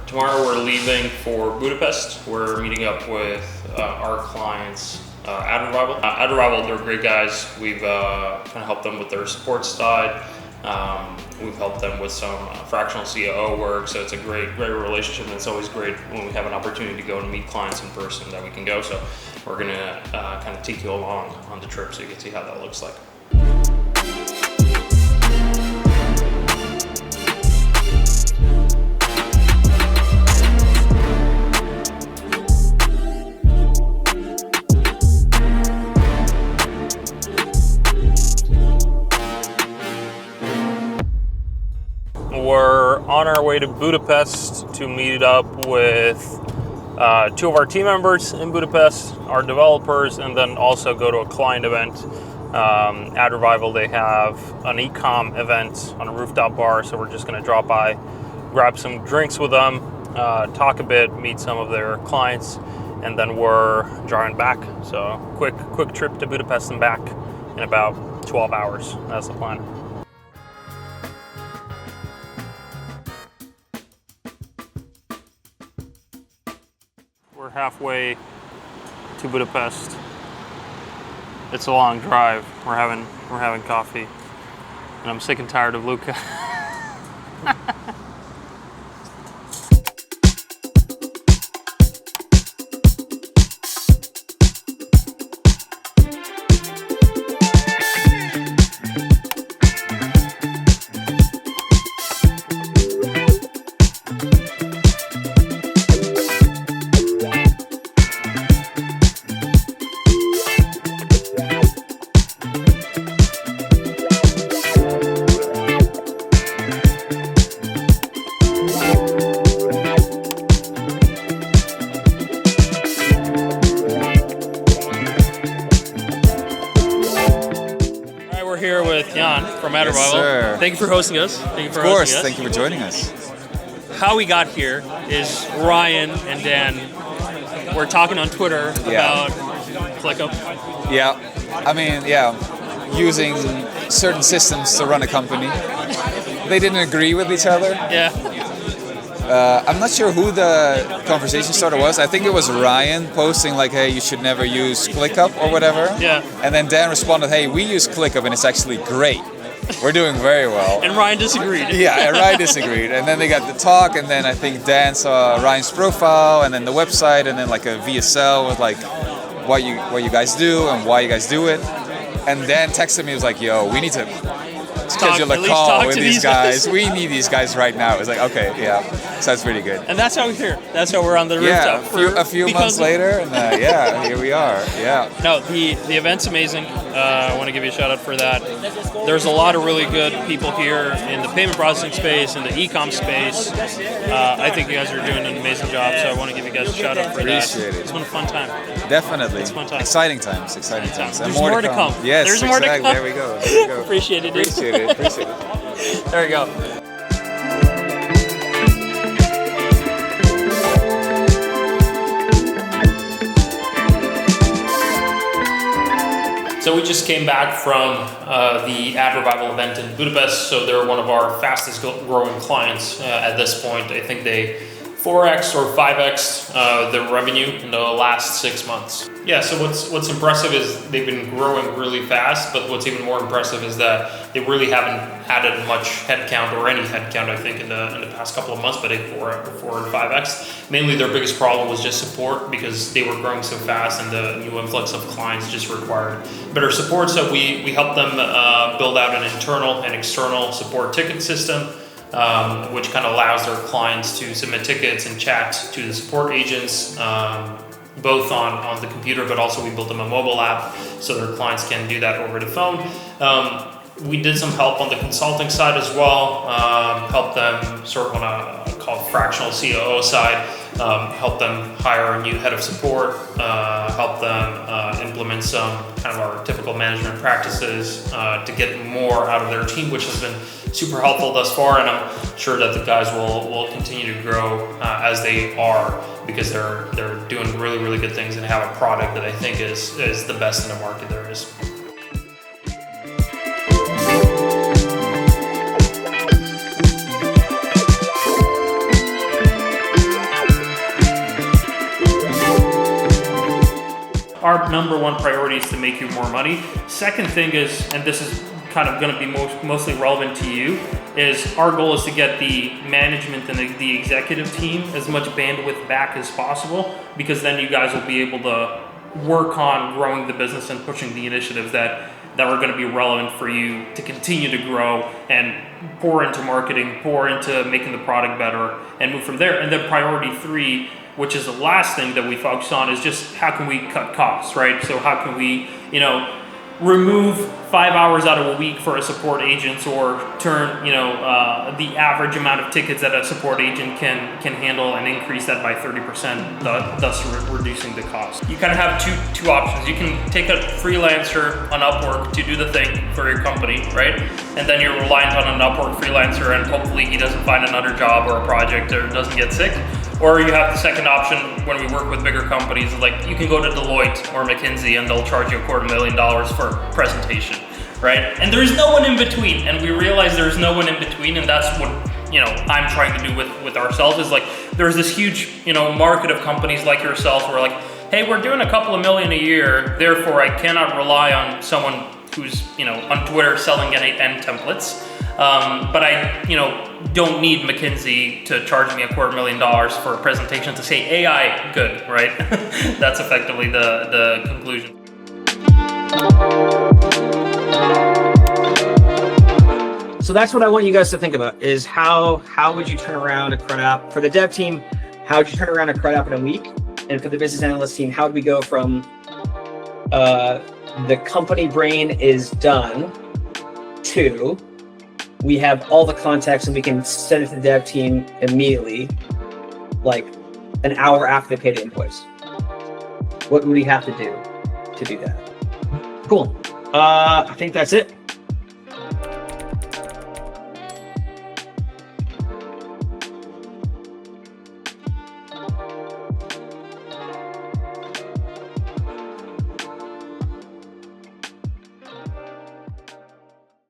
Tomorrow we're leaving for Budapest. We're meeting up with our clients, Ad Revival. Ad Revival, they're great guys. We've kind of helped them with their support side. We've helped them with some fractional COO work, so it's a great relationship, and it's always great when we have an opportunity to go and meet clients in person that we can go. So we're gonna kind of take you along on the trip so you can see how that looks like. We're on our way to Budapest to meet up with two of our team members in Budapest, our developers, and then also go to a client event. Ad Revival, they have an e-com event on a rooftop bar, so we're just going to drop by, grab some drinks with them, talk a bit, meet some of their clients, and then we're driving back. So quick trip to Budapest and back in about 12 hours. That's the plan. We're halfway to Budapest. It's a long drive. We're having coffee, and I'm sick and tired of Luca. Here with Jan from Ad Revival. Sir. Thank you for hosting us. Of course, thank you for joining us. How we got here is Ryan and Dan were talking on Twitter about ClickUp. Yeah, I mean, using certain systems to run a company. They didn't agree with each other. Yeah. I'm not sure who the conversation starter was. I think it was Ryan posting like, hey, you should never use ClickUp or whatever. Yeah. And then Dan responded, hey, we use ClickUp and it's actually great. We're doing very well. And Ryan disagreed. Yeah, and Ryan disagreed. And then they got the talk, and then I think Dan saw Ryan's profile and then the website and then like a VSL with like what you guys do and why you guys do it. And Dan texted me, he was like, yo, we need to schedule a call with these guys. We need these guys right now. It was like, okay, yeah, sounds pretty good. And that's how we're here. That's how we're on the rooftop. A few months later, and here we are. Yeah. No, the event's amazing. I want to give you a shout out for that. There's a lot of really good people here in the payment processing space, in the e-com space. I think you guys are doing an amazing job, so I want to give you guys a shout out for that. Appreciate it. It's been a fun time. Definitely. It's a fun time. Exciting times. And There's more to come. Yes, there's more exactly. to come. There we go. Appreciate it, dude. Appreciate it. There we go. So we just came back from the Ad Revival event in Budapest. So they're one of our fastest growing clients at this point. I think they 4x or 5x their revenue in the last 6 months. Yeah, so what's impressive is they've been growing really fast, but what's even more impressive is that they really haven't added much headcount or any headcount, I think, in the past couple of months, but they 4 and 5x. Mainly their biggest problem was just support because they were growing so fast and the new influx of clients just required better support. So we helped them build out an internal and external support ticket system, which kind of allows their clients to submit tickets and chat to the support agents, both on the computer, but also we built them a mobile app so their clients can do that over the phone. We did some help on the consulting side as well, help them sort of on a called fractional COO side, help them hire a new head of support, help them implement some kind of our typical management practices to get more out of their team, which has been super helpful thus far, and I'm sure that the guys will continue to grow as they are, because they're doing really good things and have a product that I think is the best in the market there is. our number one priority is to make you more money. Second thing is, and this is kind of going to be mostly relevant to you, is our goal is to get the management and the executive team as much bandwidth back as possible, because then you guys will be able to work on growing the business and pushing the initiatives that are going to be relevant for you to continue to grow and pour into marketing, pour into making the product better, and move from there. And then priority 3, which is the last thing that we focus on, is just how can we cut costs, right? So how can we, remove 5 hours out of a week for a support agent, or turn, the average amount of tickets that a support agent can handle and increase that by 30%, thus reducing the cost. You kind of have two options. You can take a freelancer on Upwork to do the thing for your company, right? And then you're reliant on an Upwork freelancer, and hopefully he doesn't find another job or a project or doesn't get sick. Or you have the second option when we work with bigger companies, like you can go to Deloitte or McKinsey and they'll charge you $250,000 for presentation, right? And there's no one in between, and we realize there's no one in between, and that's what I'm trying to do with ourselves, is like there's this huge market of companies like yourself who are like, hey, we're doing a couple of million a year, therefore I cannot rely on someone who's on Twitter selling end templates. But I, don't need McKinsey to charge me $250,000 for a presentation to say AI good, right? That's effectively the conclusion. So that's what I want you guys to think about, is how would you turn around a CRUD app? For the dev team, how would you turn around a CRUD app in a week? And for the business analyst team, how would we go from the company brain is done to we have all the context and we can send it to the dev team immediately, like an hour after they pay the invoice? What would we have to do that? Cool. I think that's it.